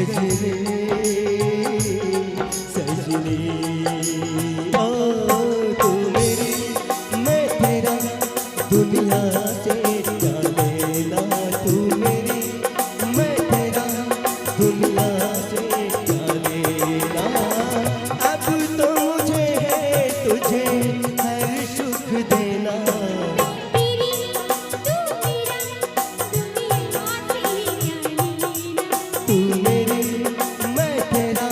सजनी सजनी ओ तू मेरी मैं तेरा दुनिया से क्या लेना तू मेरी मैं तेरा दुनिया से क्या लेना अब तो मुझे है तुझे हर सुख देना तू मेरी मैं तेरा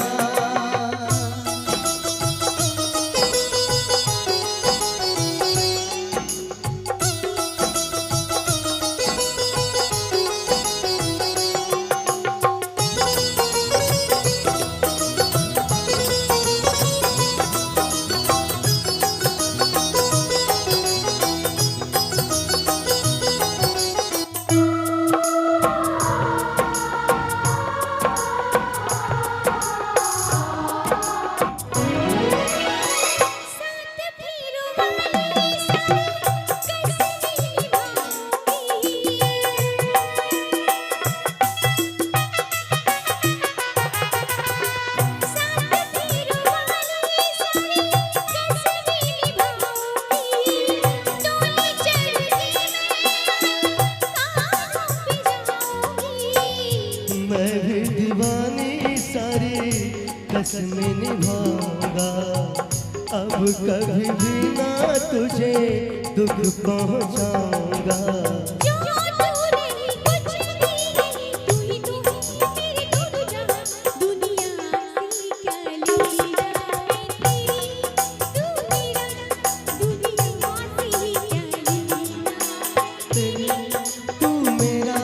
मैं भी दीवानी सारी कसमें निभाऊंगा अब कभी भी ना तुझे दुख पहुंचाऊंगा तू मेरा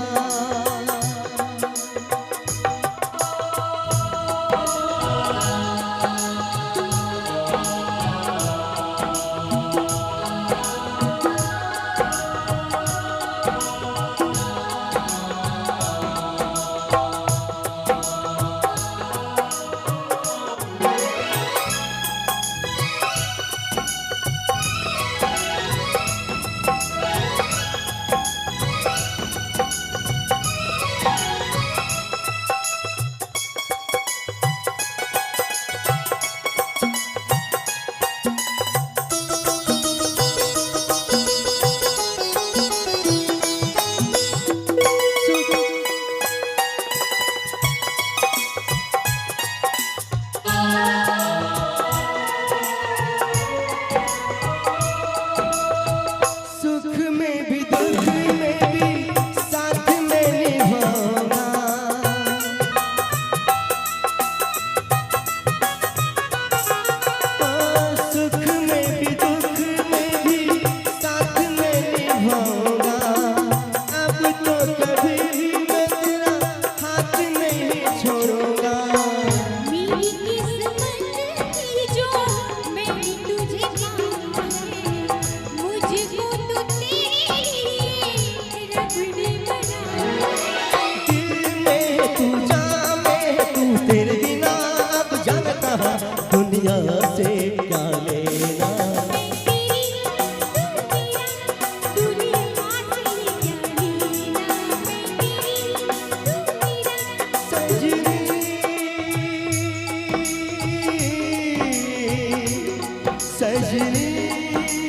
सुख में भी दुख में भी साथ में निभाऊंगा सुख में भी दुख में भी साथ में निभाऊंगा अब तो कभी भी मैं तेरा हाथ नहीं छोड़ूंगा मेरी किस्मत की जो मैंने तुझे पाया है मुझको तो तेरे लिए रब ने बनाया दिल में तू जा में तू तेरे बिना अब जाने कहाँ दुनिया से क्या लेना सजनी सजनी